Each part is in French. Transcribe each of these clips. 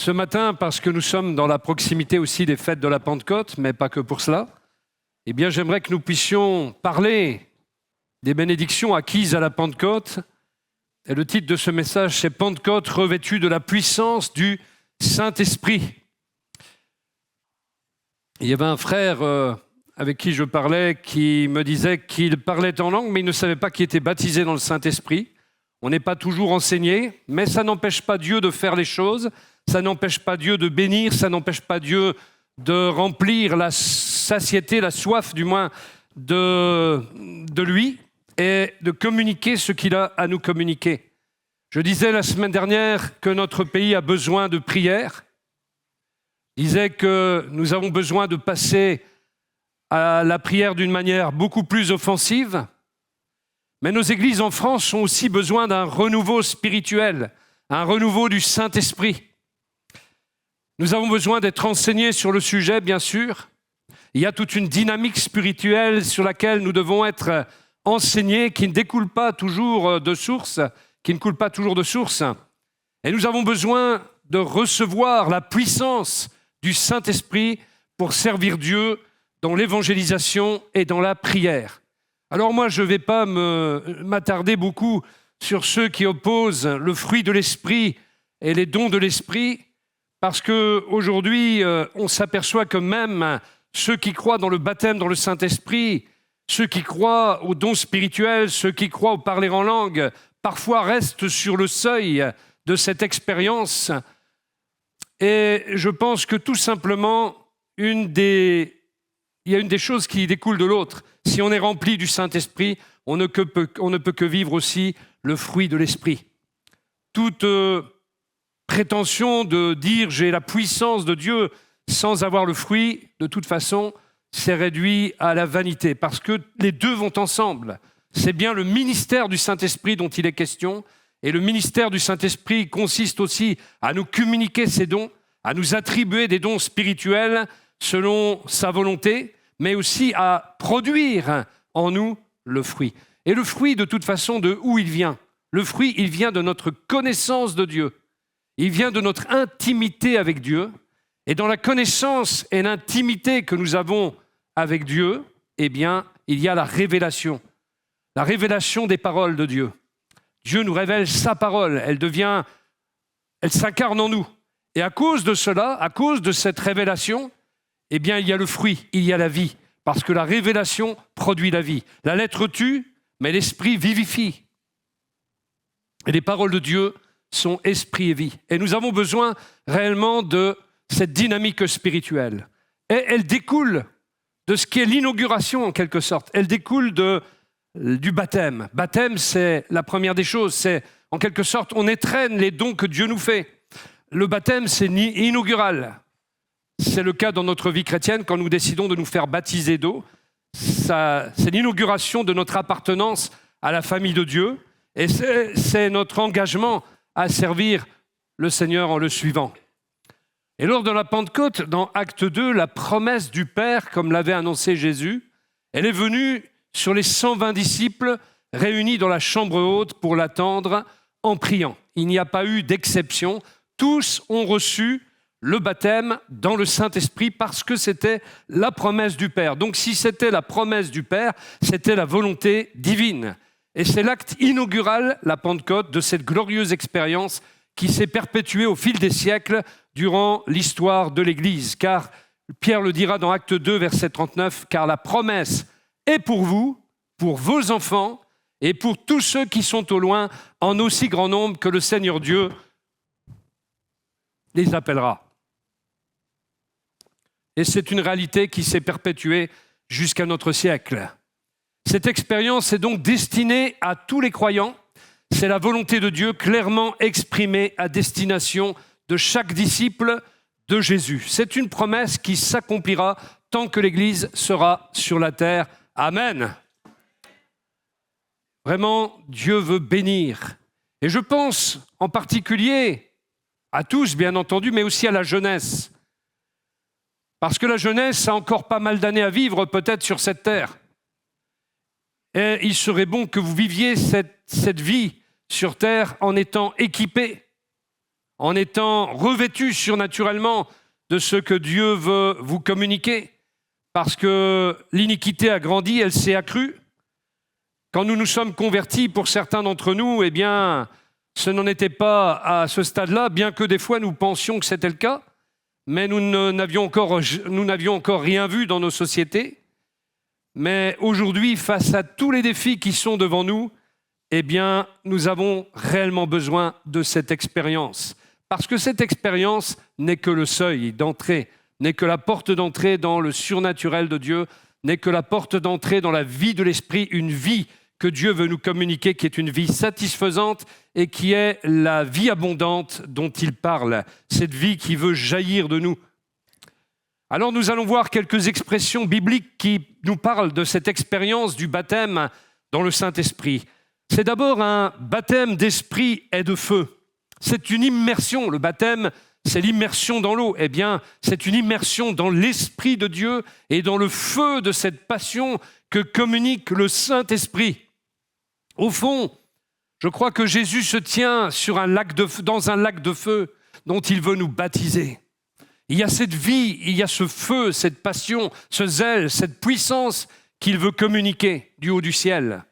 Ce matin, parce que nous sommes dans la proximité aussi des fêtes de la Pentecôte, mais pas que pour cela, eh bien, j'aimerais que nous puissions parler des bénédictions acquises à la Pentecôte. Et le titre de ce message, c'est « Pentecôte revêtue de la puissance du Saint-Esprit ». Il y avait un frère avec qui je parlais qui me disait qu'il parlait en langue, mais il ne savait pas qu'il était baptisé dans le Saint-Esprit. On n'est pas toujours enseigné, mais ça n'empêche pas Dieu de faire les choses, ça n'empêche pas Dieu de bénir, ça n'empêche pas Dieu de remplir la satiété, la soif du moins de lui et de communiquer ce qu'il a à nous communiquer. Je disais la semaine dernière que notre pays a besoin de prière. Je disais que nous avons besoin de passer à la prière d'une manière beaucoup plus offensive. Mais nos églises en France ont aussi besoin d'un renouveau spirituel, un renouveau du Saint-Esprit. Nous avons besoin d'être enseignés sur le sujet, bien sûr. Il y a toute une dynamique spirituelle sur laquelle nous devons être enseignés, qui ne découle pas toujours de source, qui ne coule pas toujours de source. Et nous avons besoin de recevoir la puissance du Saint-Esprit pour servir Dieu dans l'évangélisation et dans la prière. Alors moi, je ne vais pas m'attarder beaucoup sur ceux qui opposent le fruit de l'Esprit et les dons de l'Esprit, parce qu'aujourd'hui, on s'aperçoit que même ceux qui croient dans le baptême dans le Saint-Esprit, ceux qui croient aux dons spirituels, ceux qui croient au parler en langue, parfois restent sur le seuil de cette expérience. Et je pense que tout simplement, il y a une des choses qui découle de l'autre. Si on est rempli du Saint-Esprit, on ne peut que vivre aussi le fruit de l'Esprit. Toute prétention de dire « j'ai la puissance de Dieu » sans avoir le fruit, de toute façon, c'est réduit à la vanité. Parce que les deux vont ensemble. C'est bien le ministère du Saint-Esprit dont il est question. Et le ministère du Saint-Esprit consiste aussi à nous communiquer ses dons, à nous attribuer des dons spirituels selon sa volonté, mais aussi à produire en nous le fruit. Et le fruit, de toute façon, de où il vient? Le fruit, il vient de notre connaissance de Dieu. Il vient de notre intimité avec Dieu. Et dans la connaissance et l'intimité que nous avons avec Dieu, eh bien, il y a la révélation des paroles de Dieu. Dieu nous révèle sa parole, elle s'incarne en nous. Et à cause de cela, à cause de cette révélation, eh bien, il y a le fruit, il y a la vie, parce que la révélation produit la vie. La lettre tue, mais l'esprit vivifie. Et les paroles de Dieu sont esprit et vie. Et nous avons besoin réellement de cette dynamique spirituelle. Et elle découle de ce qui est l'inauguration, en quelque sorte. Elle découle du baptême. Baptême, c'est la première des choses. C'est, en quelque sorte, on étrenne les dons que Dieu nous fait. Le baptême, c'est inaugural. C'est le cas dans notre vie chrétienne quand nous décidons de nous faire baptiser d'eau. C'est l'inauguration de notre appartenance à la famille de Dieu. Et c'est notre engagement à servir le Seigneur en le suivant. Et lors de la Pentecôte, dans Acte 2, la promesse du Père, comme l'avait annoncé Jésus, elle est venue sur les 120 disciples réunis dans la chambre haute pour l'attendre en priant. Il n'y a pas eu d'exception. Tous ont reçu le baptême dans le Saint-Esprit parce que c'était la promesse du Père. Donc si c'était la promesse du Père, c'était la volonté divine. Et c'est l'acte inaugural, la Pentecôte, de cette glorieuse expérience qui s'est perpétuée au fil des siècles durant l'histoire de l'Église. Car Pierre le dira dans Acte 2, verset 39, « Car la promesse est pour vous, pour vos enfants et pour tous ceux qui sont au loin, en aussi grand nombre que le Seigneur Dieu les appellera. » Et c'est une réalité qui s'est perpétuée jusqu'à notre siècle. Cette expérience est donc destinée à tous les croyants. C'est la volonté de Dieu clairement exprimée à destination de chaque disciple de Jésus. C'est une promesse qui s'accomplira tant que l'Église sera sur la terre. Amen. Vraiment, Dieu veut bénir. Et je pense en particulier à tous, bien entendu, mais aussi à la jeunesse. Parce que la jeunesse a encore pas mal d'années à vivre peut-être sur cette terre. Et il serait bon que vous viviez cette vie sur terre en étant équipés, en étant revêtus surnaturellement de ce que Dieu veut vous communiquer, parce que l'iniquité a grandi, elle s'est accrue. Quand nous nous sommes convertis, pour certains d'entre nous, eh bien, ce n'en était pas à ce stade-là, bien que des fois nous pensions que c'était le cas, mais nous n'avions encore rien vu dans nos sociétés. Mais aujourd'hui, face à tous les défis qui sont devant nous, eh bien, nous avons réellement besoin de cette expérience. Parce que cette expérience n'est que le seuil d'entrée, n'est que la porte d'entrée dans le surnaturel de Dieu, n'est que la porte d'entrée dans la vie de l'esprit, une vie que Dieu veut nous communiquer, qui est une vie satisfaisante et qui est la vie abondante dont il parle, cette vie qui veut jaillir de nous. Alors nous allons voir quelques expressions bibliques qui nous parlent de cette expérience du baptême dans le Saint-Esprit. C'est d'abord un baptême d'esprit et de feu. C'est une immersion. Le baptême, c'est l'immersion dans l'eau. Eh bien, c'est une immersion dans l'Esprit de Dieu et dans le feu de cette passion que communique le Saint-Esprit. Au fond, je crois que Jésus se tient dans un lac de feu dont il veut nous baptiser. Il y a cette vie, il y a ce feu, cette passion, ce zèle, cette puissance qu'il veut communiquer du haut du ciel.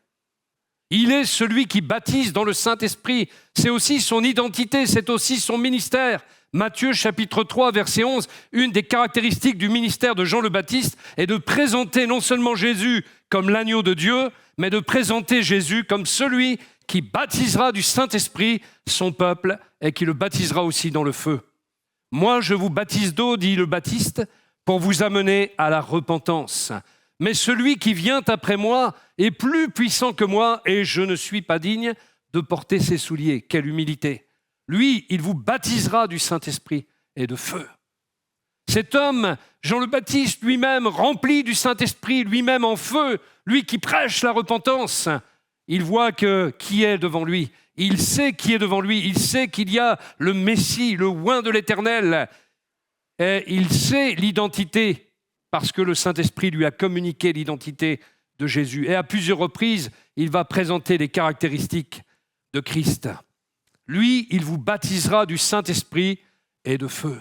Il est celui qui baptise dans le Saint-Esprit. C'est aussi son identité, c'est aussi son ministère. Matthieu chapitre 3, verset 11, une des caractéristiques du ministère de Jean le Baptiste est de présenter non seulement Jésus comme l'agneau de Dieu, mais de présenter Jésus comme celui qui baptisera du Saint-Esprit son peuple et qui le baptisera aussi dans le feu. Moi, je vous baptise d'eau, dit le Baptiste, pour vous amener à la repentance. Mais celui qui vient après moi est plus puissant que moi et je ne suis pas digne de porter ses souliers. Quelle humilité! Lui, il vous baptisera du Saint-Esprit et de feu. Cet homme, Jean le Baptiste, lui-même rempli du Saint-Esprit, lui-même en feu, lui qui prêche la repentance, il voit qui est devant lui. Il sait qui est devant lui. Il sait qu'il y a le Messie, le oint de l'Éternel. Et il sait l'identité parce que le Saint-Esprit lui a communiqué l'identité de Jésus. Et à plusieurs reprises, il va présenter les caractéristiques de Christ. Lui, il vous baptisera du Saint-Esprit et de feu.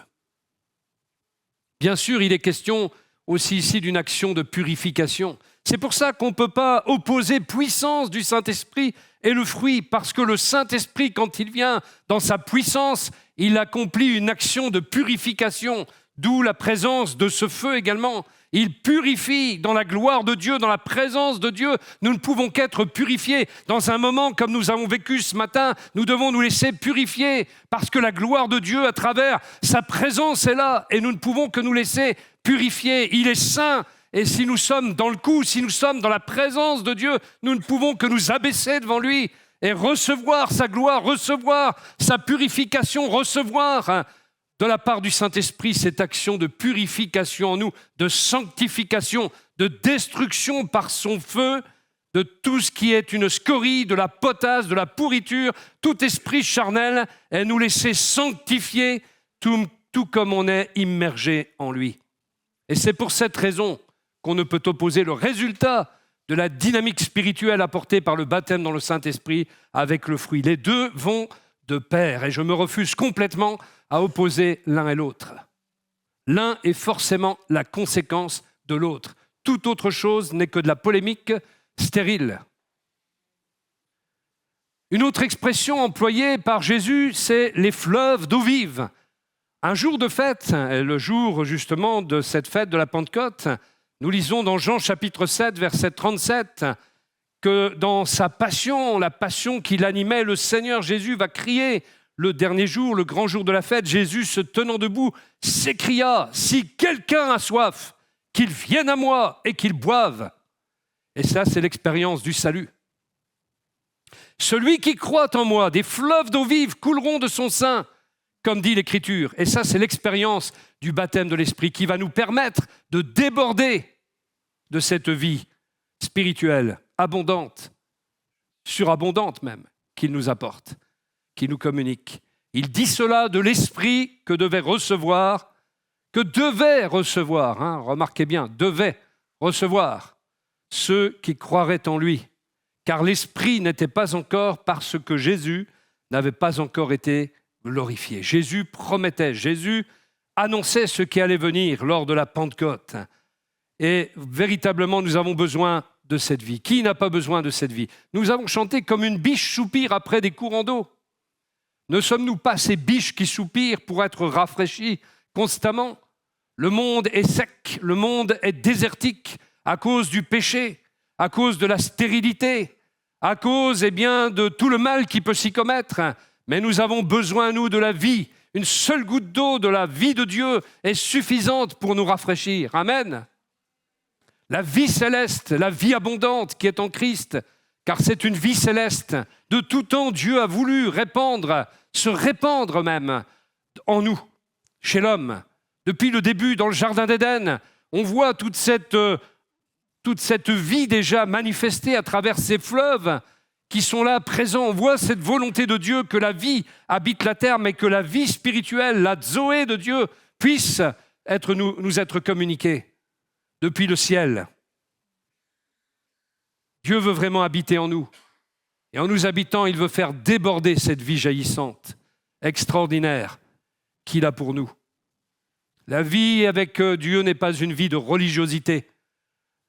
Bien sûr, il est question aussi ici d'une action de purification. C'est pour ça qu'on ne peut pas opposer puissance du Saint-Esprit et le fruit, parce que le Saint-Esprit, quand il vient dans sa puissance, il accomplit une action de purification, d'où la présence de ce feu également. Il purifie dans la gloire de Dieu, dans la présence de Dieu. Nous ne pouvons qu'être purifiés. Dans un moment comme nous avons vécu ce matin, nous devons nous laisser purifier parce que la gloire de Dieu, à travers sa présence, est là et nous ne pouvons que nous laisser purifier. Il est saint et si nous sommes dans le coup, si nous sommes dans la présence de Dieu, nous ne pouvons que nous abaisser devant lui et recevoir sa gloire, recevoir sa purification, recevoir de la part du Saint-Esprit, cette action de purification en nous, de sanctification, de destruction par son feu, de tout ce qui est une scorie, de la potasse, de la pourriture, tout esprit charnel, et nous laisser sanctifier tout comme on est immergé en lui. Et c'est pour cette raison qu'on ne peut opposer le résultat de la dynamique spirituelle apportée par le baptême dans le Saint-Esprit avec le fruit. Les deux vont de pair, et je me refuse complètement à opposer l'un et l'autre. L'un est forcément la conséquence de l'autre. Toute autre chose n'est que de la polémique stérile. Une autre expression employée par Jésus, c'est les fleuves d'eau vive. Un jour de fête, le jour justement de cette fête de la Pentecôte, nous lisons dans Jean chapitre 7, verset 37, que dans sa passion, la passion qui l'animait, le Seigneur Jésus va crier le dernier jour, le grand jour de la fête. Jésus, se tenant debout, s'écria « Si quelqu'un a soif, qu'il vienne à moi et qu'il boive. » Et ça, c'est l'expérience du salut. Celui qui croit en moi, des fleuves d'eau vive couleront de son sein, comme dit l'Écriture. Et ça, c'est l'expérience du baptême de l'Esprit qui va nous permettre de déborder de cette vie spirituelle abondante, surabondante même, qu'il nous apporte, qu'il nous communique. Il dit cela de l'Esprit que devait recevoir, remarquez bien, devait recevoir ceux qui croiraient en lui, car l'Esprit n'était pas encore, parce que Jésus n'avait pas encore été glorifié. Jésus promettait, Jésus annonçait ce qui allait venir lors de la Pentecôte. Et véritablement, nous avons besoin de cette vie. Qui n'a pas besoin de cette vie? Nous avons chanté comme une biche soupire après des courants d'eau. Ne sommes-nous pas ces biches qui soupirent pour être rafraîchis constamment? Le monde est sec, le monde est désertique à cause du péché, à cause de la stérilité, à cause de tout le mal qui peut s'y commettre. Mais nous avons besoin, nous, de la vie. Une seule goutte d'eau de la vie de Dieu est suffisante pour nous rafraîchir. Amen. La vie céleste, la vie abondante qui est en Christ, car c'est une vie céleste. De tout temps, Dieu a voulu se répandre même en nous, chez l'homme. Depuis le début, dans le Jardin d'Éden, on voit toute cette vie déjà manifestée à travers ces fleuves qui sont là, présents. On voit cette volonté de Dieu que la vie habite la terre, mais que la vie spirituelle, la Zoé de Dieu, puisse nous être communiquée depuis le ciel. Dieu veut vraiment habiter en nous. Et en nous habitant, il veut faire déborder cette vie jaillissante, extraordinaire, qu'il a pour nous. La vie avec Dieu n'est pas une vie de religiosité.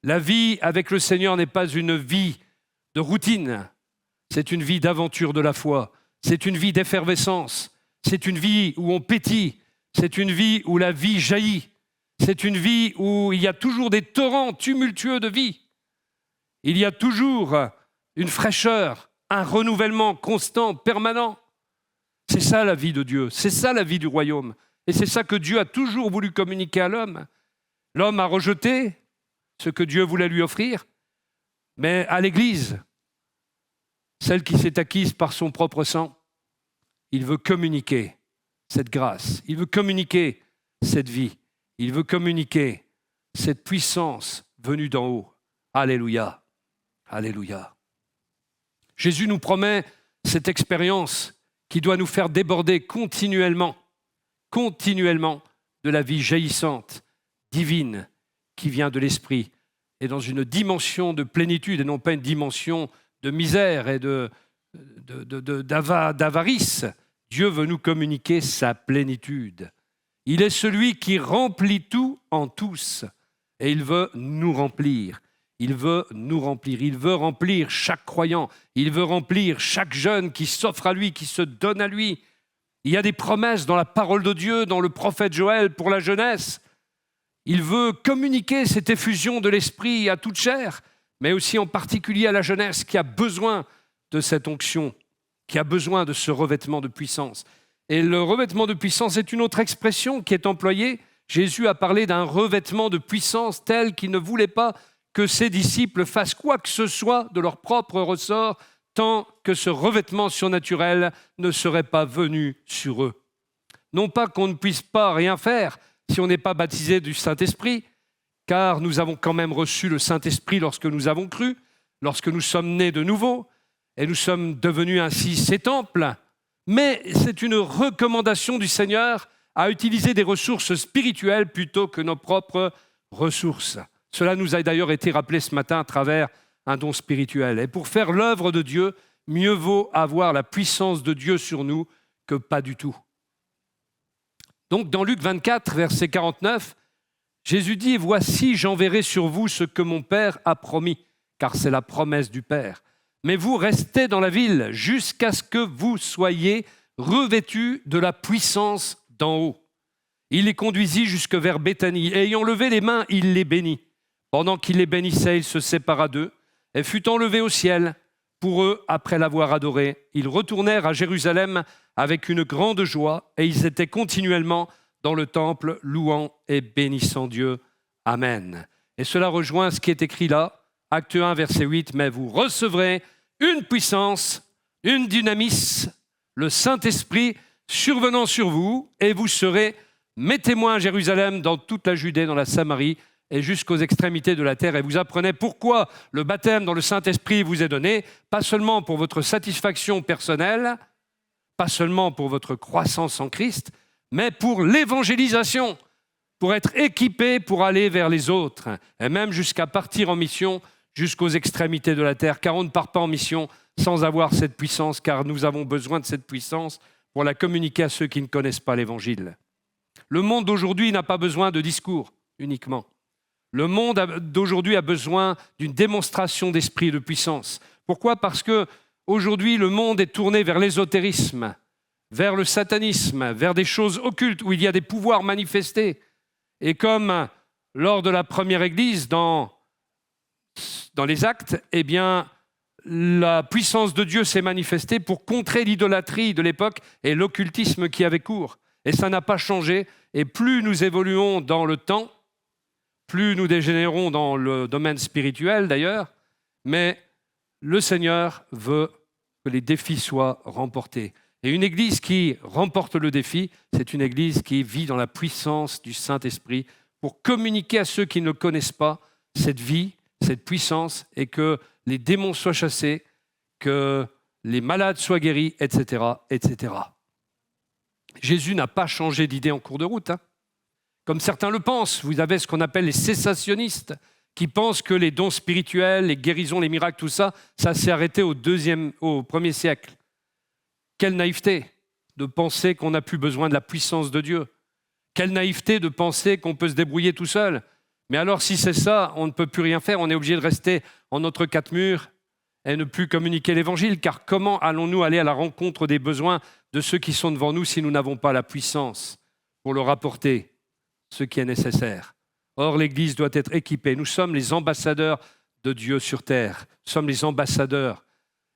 La vie avec le Seigneur n'est pas une vie de routine. C'est une vie d'aventure de la foi. C'est une vie d'effervescence. C'est une vie où on pétille. C'est une vie où la vie jaillit. C'est une vie où il y a toujours des torrents tumultueux de vie. Il y a toujours une fraîcheur, un renouvellement constant, permanent. C'est ça la vie de Dieu. C'est ça la vie du royaume. Et c'est ça que Dieu a toujours voulu communiquer à l'homme. L'homme a rejeté ce que Dieu voulait lui offrir, mais à l'Église, celle qui s'est acquise par son propre sang, il veut communiquer cette grâce, il veut communiquer cette vie, il veut communiquer cette puissance venue d'en haut. Alléluia, alléluia. Jésus nous promet cette expérience qui doit nous faire déborder continuellement de la vie jaillissante, divine, qui vient de l'Esprit, et dans une dimension de plénitude, et non pas une dimension de misère et d'avarice. Dieu veut nous communiquer sa plénitude. Il est celui qui remplit tout en tous, et il veut nous remplir. Il veut nous remplir. Il veut remplir chaque croyant. Il veut remplir chaque jeune qui s'offre à lui, qui se donne à lui. Il y a des promesses dans la parole de Dieu, dans le prophète Joël pour la jeunesse. Il veut communiquer cette effusion de l'Esprit à toute chair, mais aussi en particulier à la jeunesse qui a besoin de cette onction, qui a besoin de ce revêtement de puissance. Et le revêtement de puissance est une autre expression qui est employée. Jésus a parlé d'un revêtement de puissance tel qu'il ne voulait pas que ses disciples fassent quoi que ce soit de leur propre ressort, tant que ce revêtement surnaturel ne serait pas venu sur eux. Non pas qu'on ne puisse pas rien faire si on n'est pas baptisé du Saint-Esprit, car nous avons quand même reçu le Saint-Esprit lorsque nous avons cru, lorsque nous sommes nés de nouveau, et nous sommes devenus ainsi ses temples. Mais c'est une recommandation du Seigneur à utiliser des ressources spirituelles plutôt que nos propres ressources. Cela nous a d'ailleurs été rappelé ce matin à travers un don spirituel. Et pour faire l'œuvre de Dieu, mieux vaut avoir la puissance de Dieu sur nous que pas du tout. Donc dans Luc 24, verset 49, Jésus dit « Voici, j'enverrai sur vous ce que mon Père a promis, car c'est la promesse du Père. Mais vous restez dans la ville jusqu'à ce que vous soyez revêtus de la puissance d'en haut. » Il les conduisit jusque vers Béthanie, et ayant levé les mains, il les bénit. Pendant qu'il les bénissait, il se sépara d'eux, et fut enlevé au ciel. Pour eux, après l'avoir adoré, ils retournèrent à Jérusalem avec une grande joie, et ils étaient continuellement dans le temple, louant et bénissant Dieu. Amen. Et cela rejoint ce qui est écrit là, Acte 1, verset 8, « Mais vous recevrez une puissance, une dynamis, le Saint-Esprit survenant sur vous, et vous serez mes témoins à Jérusalem, dans toute la Judée, dans la Samarie, et jusqu'aux extrémités de la terre. Et vous apprenez pourquoi le baptême dans le Saint-Esprit vous est donné, pas seulement pour votre satisfaction personnelle, pas seulement pour votre croissance en Christ, mais pour l'évangélisation, pour être équipé pour aller vers les autres, et même jusqu'à partir en mission jusqu'aux extrémités de la terre, car on ne part pas en mission sans avoir cette puissance, car nous avons besoin de cette puissance pour la communiquer à ceux qui ne connaissent pas l'Évangile. Le monde d'aujourd'hui n'a pas besoin de discours uniquement. Le monde d'aujourd'hui a besoin d'une démonstration d'esprit et de puissance. Pourquoi ? Parce qu'aujourd'hui, le monde est tourné vers l'ésotérisme, vers le satanisme, vers des choses occultes où il y a des pouvoirs manifestés. Et comme lors de la première Église, dans les Actes, eh bien, la puissance de Dieu s'est manifestée pour contrer l'idolâtrie de l'époque et l'occultisme qui avait cours. Et ça n'a pas changé. Et plus nous évoluons dans le temps, plus nous dégénérons dans le domaine spirituel d'ailleurs, mais le Seigneur veut que les défis soient remportés. Et une église qui remporte le défi, c'est une église qui vit dans la puissance du Saint-Esprit pour communiquer à ceux qui ne le connaissent pas cette vie, cette puissance, et que les démons soient chassés, que les malades soient guéris, etc., etc. Jésus n'a pas changé d'idée en cours de route, hein. Comme certains le pensent. Vous avez ce qu'on appelle les cessationnistes, qui pensent que les dons spirituels, les guérisons, les miracles, tout ça, ça s'est arrêté au 1er siècle. Quelle naïveté de penser qu'on n'a plus besoin de la puissance de Dieu. Quelle naïveté de penser qu'on peut se débrouiller tout seul. Mais alors, si c'est ça, on ne peut plus rien faire. On est obligé de rester en notre quatre murs et ne plus communiquer l'Évangile. Car comment allons-nous aller à la rencontre des besoins de ceux qui sont devant nous si nous n'avons pas la puissance pour leur apporter ce qui est nécessaire? Or, l'Église doit être équipée. Nous sommes les ambassadeurs de Dieu sur terre. Nous sommes les ambassadeurs.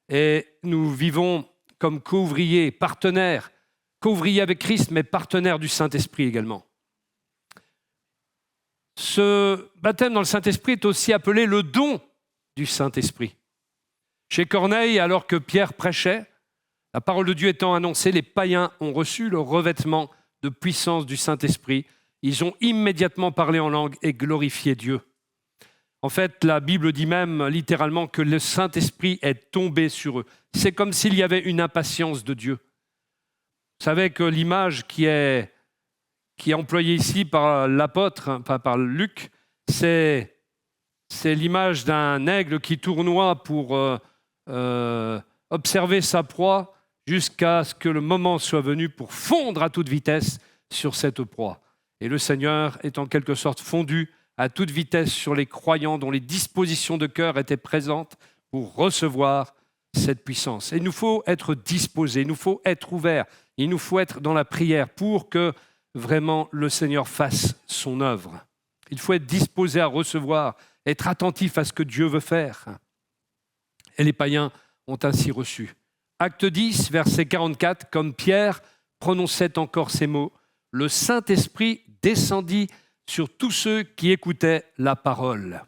Et nous vivons comme co-ouvriers, partenaires, co-ouvriers avec Christ, mais partenaires du Saint-Esprit également. Ce baptême dans le Saint-Esprit est aussi appelé le don du Saint-Esprit. Chez Corneille, alors que Pierre prêchait, la parole de Dieu étant annoncée, les païens ont reçu le revêtement de puissance du Saint-Esprit. Ils ont immédiatement parlé en langue et glorifié Dieu. En fait, la Bible dit même littéralement que le Saint-Esprit est tombé sur eux. C'est comme s'il y avait une impatience de Dieu. Vous savez que l'image qui est employée ici par l'apôtre, par Luc, c'est l'image d'un aigle qui tournoie pour observer sa proie jusqu'à ce que le moment soit venu pour fondre à toute vitesse sur cette proie. Et le Seigneur est en quelque sorte fondu à toute vitesse sur les croyants dont les dispositions de cœur étaient présentes pour recevoir cette puissance. Et il nous faut être disposés, il nous faut être ouverts, il nous faut être dans la prière pour que vraiment le Seigneur fasse son œuvre. Il faut être disposé à recevoir, être attentif à ce que Dieu veut faire. Et les païens ont ainsi reçu. Acte 10, verset 44, comme Pierre prononçait encore ces mots, le Saint-Esprit descendit sur tous ceux qui écoutaient la parole.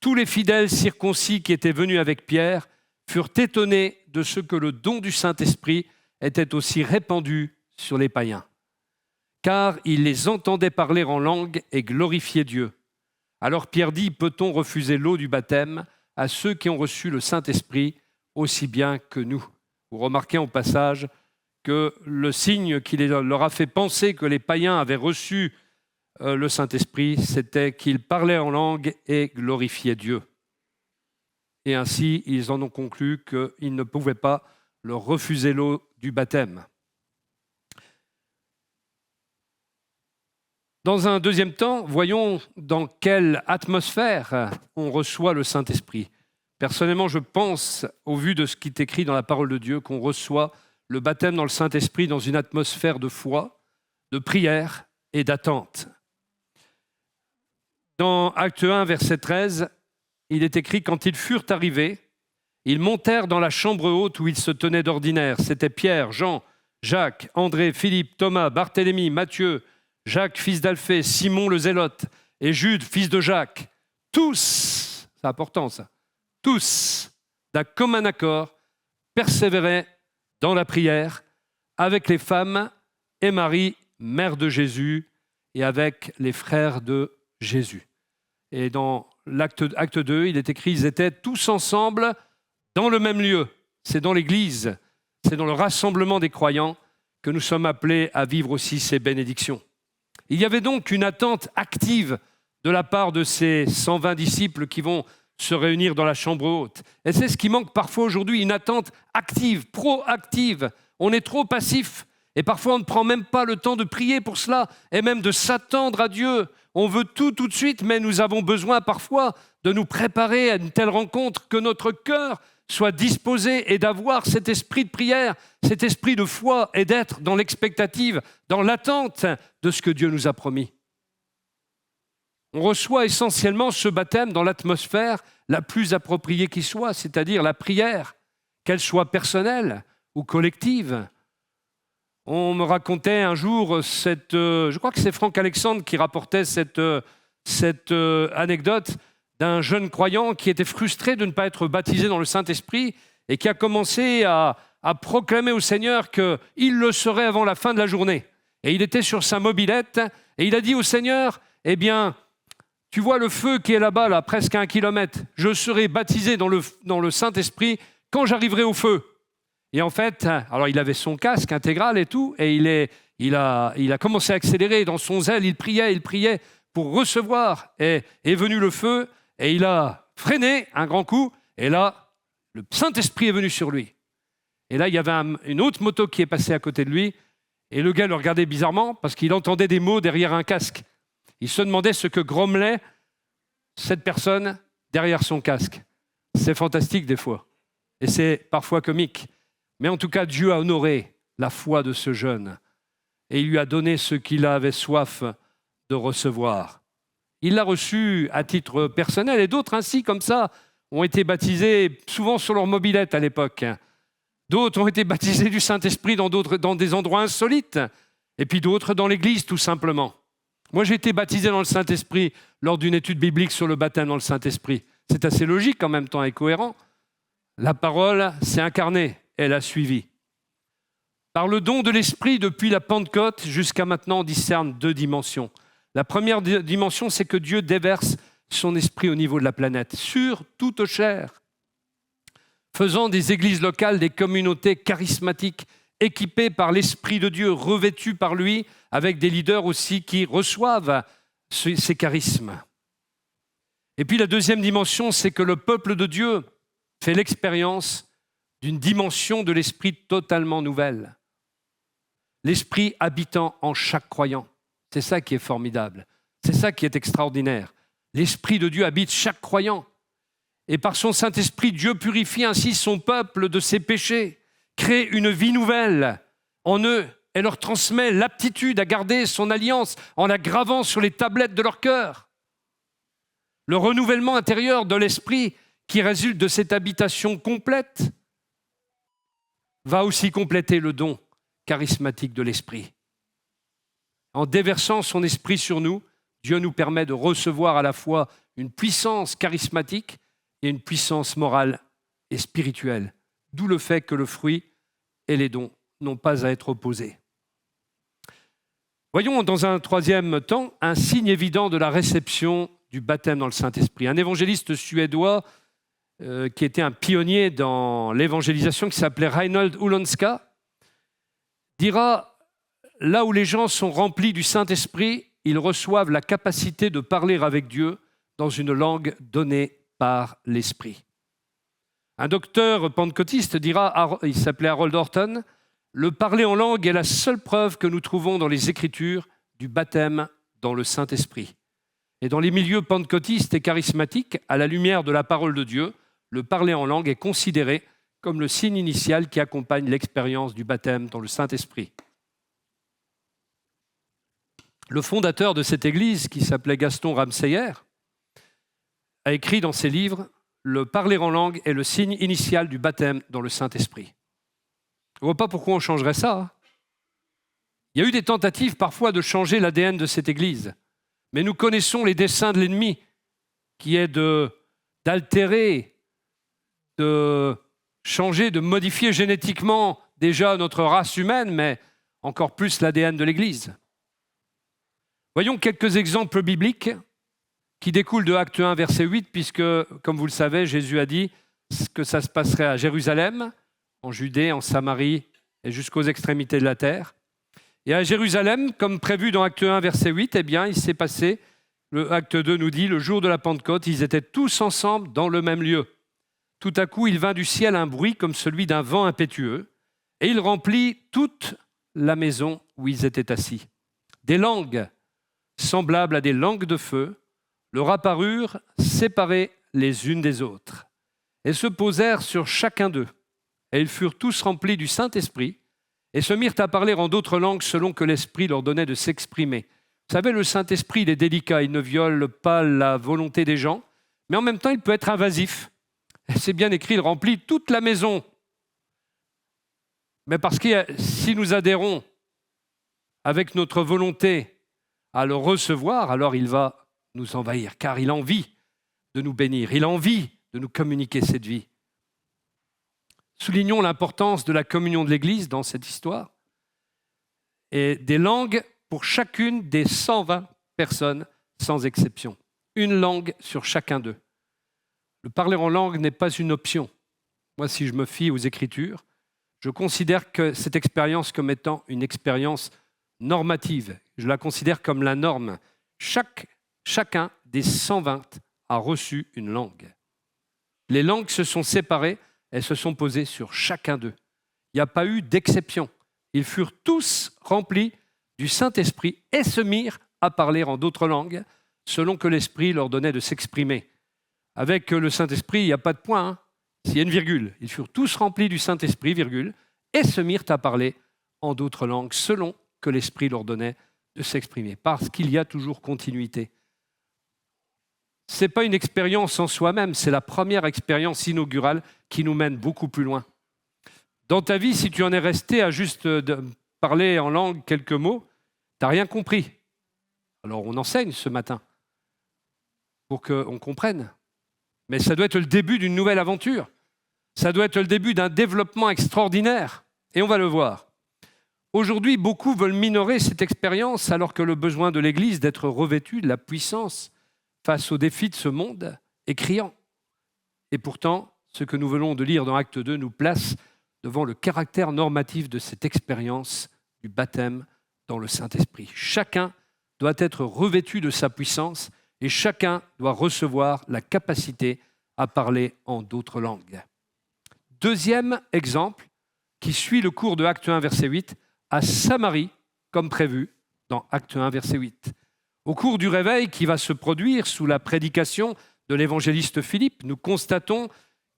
Tous les fidèles circoncis qui étaient venus avec Pierre furent étonnés de ce que le don du Saint-Esprit était aussi répandu sur les païens. Car ils les entendaient parler en langue et glorifier Dieu. Alors Pierre dit, peut-on refuser l'eau du baptême à ceux qui ont reçu le Saint-Esprit aussi bien que nous? Vous remarquez au passage que le signe qui leur a fait penser que les païens avaient reçu le Saint-Esprit, c'était qu'ils parlaient en langue et glorifiaient Dieu. Et ainsi, ils en ont conclu qu'ils ne pouvaient pas leur refuser l'eau du baptême. Dans un deuxième temps, voyons dans quelle atmosphère on reçoit le Saint-Esprit. Personnellement, je pense, au vu de ce qui est écrit dans la parole de Dieu, qu'on reçoit le baptême dans le Saint-Esprit dans une atmosphère de foi, de prière et d'attente. Dans Acte 1, verset 13, il est écrit « Quand ils furent arrivés, ils montèrent dans la chambre haute où ils se tenaient d'ordinaire. C'était Pierre, Jean, Jacques, André, Philippe, Thomas, Barthélemy, Matthieu, Jacques, fils d'Alphée, Simon le Zélote et Jude, fils de Jacques. Tous, c'est important ça, tous, d'un commun accord, persévéraient dans la prière avec les femmes et Marie, mère de Jésus, et avec les frères de Jésus. » Et dans l'acte 2, il est écrit, ils étaient tous ensemble dans le même lieu. C'est dans l'Église, c'est dans le rassemblement des croyants que nous sommes appelés à vivre aussi ces bénédictions. Il y avait donc une attente active de la part de ces 120 disciples qui vont se réunir dans la chambre haute. Et c'est ce qui manque parfois aujourd'hui, une attente active, proactive. On est trop passif. Et parfois, on ne prend même pas le temps de prier pour cela, et même de s'attendre à Dieu. On veut tout de suite, mais nous avons besoin parfois de nous préparer à une telle rencontre, que notre cœur soit disposé et d'avoir cet esprit de prière, cet esprit de foi et d'être dans l'expectative, dans l'attente de ce que Dieu nous a promis. On reçoit essentiellement ce baptême dans l'atmosphère la plus appropriée qui soit, c'est-à-dire la prière, qu'elle soit personnelle ou collective. On me racontait un jour, je crois que c'est Franck Alexandre qui rapportait cette anecdote d'un jeune croyant qui était frustré de ne pas être baptisé dans le Saint-Esprit et qui a commencé à proclamer au Seigneur qu'il le serait avant la fin de la journée. Et il était sur sa mobilette et il a dit au Seigneur, « Eh bien, tu vois le feu qui est là-bas, là, presque à 1 kilomètre, je serai baptisé dans le Saint-Esprit quand j'arriverai au feu. » Et en fait, alors il avait son casque intégral et tout, et il a commencé à accélérer dans son zèle, il priait pour recevoir. Et est venu le feu, et il a freiné un grand coup, et là, le Saint-Esprit est venu sur lui. Et là, il y avait une autre moto qui est passée à côté de lui, et le gars le regardait bizarrement, parce qu'il entendait des mots derrière un casque. Il se demandait ce que grommelait cette personne derrière son casque. C'est fantastique des fois, et c'est parfois comique. Mais en tout cas, Dieu a honoré la foi de ce jeune et il lui a donné ce qu'il avait soif de recevoir. Il l'a reçu à titre personnel et d'autres ainsi, comme ça, ont été baptisés souvent sur leur mobilette à l'époque. D'autres ont été baptisés du Saint-Esprit dans des endroits insolites et puis d'autres dans l'église tout simplement. Moi, j'ai été baptisé dans le Saint-Esprit lors d'une étude biblique sur le baptême dans le Saint-Esprit. C'est assez logique en même temps et cohérent. La parole s'est incarnée. Elle a suivi. Par le don de l'Esprit, depuis la Pentecôte jusqu'à maintenant, on discerne 2 dimensions. La première dimension, c'est que Dieu déverse son Esprit au niveau de la planète, sur toute chair, faisant des églises locales, des communautés charismatiques, équipées par l'Esprit de Dieu, revêtues par lui, avec des leaders aussi qui reçoivent ces charismes. Et puis la deuxième dimension, c'est que le peuple de Dieu fait l'expérience d'une dimension de l'esprit totalement nouvelle. L'esprit habitant en chaque croyant. C'est ça qui est formidable. C'est ça qui est extraordinaire. L'esprit de Dieu habite chaque croyant. Et par son Saint-Esprit, Dieu purifie ainsi son peuple de ses péchés, crée une vie nouvelle en eux et leur transmet l'aptitude à garder son alliance en la gravant sur les tablettes de leur cœur. Le renouvellement intérieur de l'esprit qui résulte de cette habitation complète va aussi compléter le don charismatique de l'Esprit. En déversant son Esprit sur nous, Dieu nous permet de recevoir à la fois une puissance charismatique et une puissance morale et spirituelle, d'où le fait que le fruit et les dons n'ont pas à être opposés. Voyons dans un troisième temps un signe évident de la réception du baptême dans le Saint-Esprit. Un évangéliste suédois qui était un pionnier dans l'évangélisation, qui s'appelait Reinhold Ulanska, dira « Là où les gens sont remplis du Saint-Esprit, ils reçoivent la capacité de parler avec Dieu dans une langue donnée par l'Esprit. » Un docteur pentecôtiste dira, il s'appelait Harold Orton, « Le parler en langue est la seule preuve que nous trouvons dans les Écritures du baptême dans le Saint-Esprit. » Et dans les milieux pentecôtistes et charismatiques, à la lumière de la parole de Dieu, le parler en langue est considéré comme le signe initial qui accompagne l'expérience du baptême dans le Saint-Esprit. Le fondateur de cette église, qui s'appelait Gaston Ramseyer, a écrit dans ses livres « Le parler en langue est le signe initial du baptême dans le Saint-Esprit ». On ne voit pas pourquoi on changerait ça. Hein. Il y a eu des tentatives parfois de changer l'ADN de cette église, mais nous connaissons les desseins de l'ennemi, qui est d'altérer, de changer, de modifier génétiquement déjà notre race humaine, mais encore plus l'ADN de l'Église. Voyons quelques exemples bibliques qui découlent de Acte 1, verset 8, puisque, comme vous le savez, Jésus a dit que ça se passerait à Jérusalem, en Judée, en Samarie et jusqu'aux extrémités de la terre. Et à Jérusalem, comme prévu dans Acte 1, verset 8, eh bien, il s'est passé, le Acte 2 nous dit, le jour de la Pentecôte, ils étaient tous ensemble dans le même lieu. Tout à coup, il vint du ciel un bruit comme celui d'un vent impétueux, et il remplit toute la maison où ils étaient assis. Des langues semblables à des langues de feu leur apparurent séparées les unes des autres et se posèrent sur chacun d'eux. Et ils furent tous remplis du Saint-Esprit et se mirent à parler en d'autres langues selon que l'Esprit leur donnait de s'exprimer. Vous savez, le Saint-Esprit, il est délicat, il ne viole pas la volonté des gens, mais en même temps, il peut être invasif. Et c'est bien écrit, il remplit toute la maison. Mais parce que si nous adhérons avec notre volonté à le recevoir, alors il va nous envahir, car il a envie de nous bénir, il a envie de nous communiquer cette vie. Soulignons l'importance de la communion de l'Église dans cette histoire et des langues pour chacune des 120 personnes, sans exception. Une langue sur chacun d'eux. Le parler en langue n'est pas une option. Moi, si je me fie aux Écritures, je considère que cette expérience comme étant une expérience normative. Je la considère comme la norme. Chacun des 120 a reçu une langue. Les langues se sont séparées, elles se sont posées sur chacun d'eux. Il n'y a pas eu d'exception. Ils furent tous remplis du Saint-Esprit et se mirent à parler en d'autres langues, selon que l'Esprit leur donnait de s'exprimer. Avec le Saint-Esprit, il n'y a pas de point, hein. S'il y a une virgule. Ils furent tous remplis du Saint-Esprit, virgule, et se mirent à parler en d'autres langues, selon que l'Esprit leur donnait de s'exprimer. Parce qu'il y a toujours continuité. Ce n'est pas une expérience en soi-même, c'est la première expérience inaugurale qui nous mène beaucoup plus loin. Dans ta vie, si tu en es resté à juste parler en langue quelques mots, tu n'as rien compris. Alors on enseigne ce matin pour qu'on comprenne. Mais ça doit être le début d'une nouvelle aventure. Ça doit être le début d'un développement extraordinaire. Et on va le voir. Aujourd'hui, beaucoup veulent minorer cette expérience alors que le besoin de l'Église d'être revêtue de la puissance face aux défis de ce monde est criant. Et pourtant, ce que nous venons de lire dans Acte 2 nous place devant le caractère normatif de cette expérience du baptême dans le Saint-Esprit. Chacun doit être revêtu de sa puissance et chacun doit recevoir la capacité à parler en d'autres langues. Deuxième exemple, qui suit le cours de Acte 1, verset 8, à Samarie, comme prévu dans Acte 1, verset 8. Au cours du réveil qui va se produire sous la prédication de l'évangéliste Philippe, nous constatons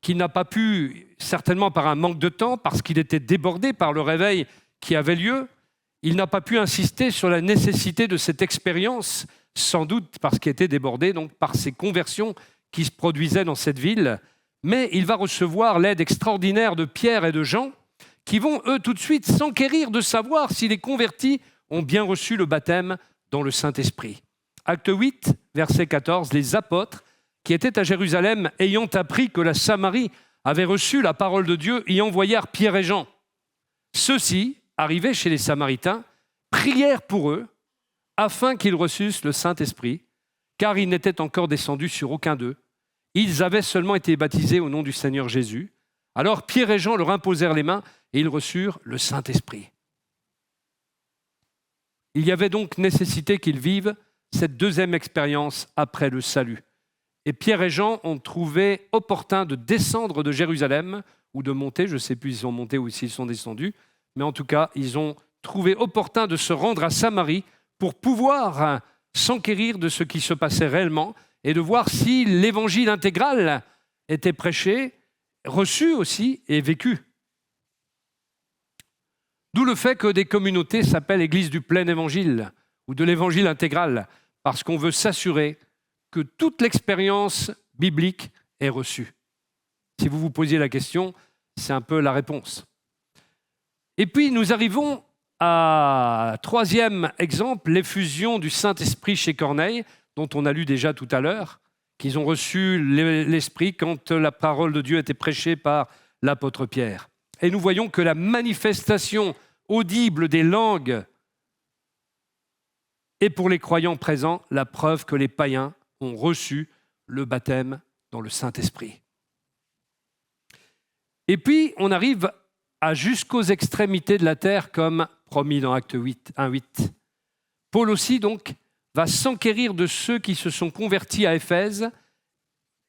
qu'il n'a pas pu, certainement par un manque de temps, parce qu'il était débordé par le réveil qui avait lieu, il n'a pas pu insister sur la nécessité de cette expérience, sans doute parce qu'il était débordé donc par ces conversions qui se produisaient dans cette ville, mais il va recevoir l'aide extraordinaire de Pierre et de Jean, qui vont, eux, tout de suite s'enquérir de savoir si les convertis ont bien reçu le baptême dans le Saint-Esprit. Acte 8, verset 14, les apôtres qui étaient à Jérusalem, ayant appris que la Samarie avait reçu la parole de Dieu, y envoyèrent Pierre et Jean. Ceux-ci, arrivés chez les Samaritains, prièrent pour eux, afin qu'ils reçussent le Saint-Esprit, car ils n'étaient encore descendus sur aucun d'eux. Ils avaient seulement été baptisés au nom du Seigneur Jésus. Alors Pierre et Jean leur imposèrent les mains et ils reçurent le Saint-Esprit. Il y avait donc nécessité qu'ils vivent cette deuxième expérience après le salut. Et Pierre et Jean ont trouvé opportun de descendre de Jérusalem, ou de monter, je ne sais plus s'ils sont montés ou s'ils sont descendus, mais en tout cas, ils ont trouvé opportun de se rendre à Samarie pour pouvoir s'enquérir de ce qui se passait réellement et de voir si l'évangile intégral était prêché, reçu aussi et vécu. D'où le fait que des communautés s'appellent Église du plein évangile ou de l'évangile intégral, parce qu'on veut s'assurer que toute l'expérience biblique est reçue. Si vous vous posiez la question, c'est un peu la réponse. Et puis nous arrivons à troisième exemple, l'effusion du Saint-Esprit chez Corneille, dont on a lu déjà tout à l'heure, qu'ils ont reçu l'Esprit quand la parole de Dieu était prêchée par l'apôtre Pierre. Et nous voyons que la manifestation audible des langues est pour les croyants présents la preuve que les païens ont reçu le baptême dans le Saint-Esprit. Et puis, on arrive jusqu'aux extrémités de la terre, comme promis dans Acte 8, 1:8. Paul aussi, donc, va s'enquérir de ceux qui se sont convertis à Éphèse.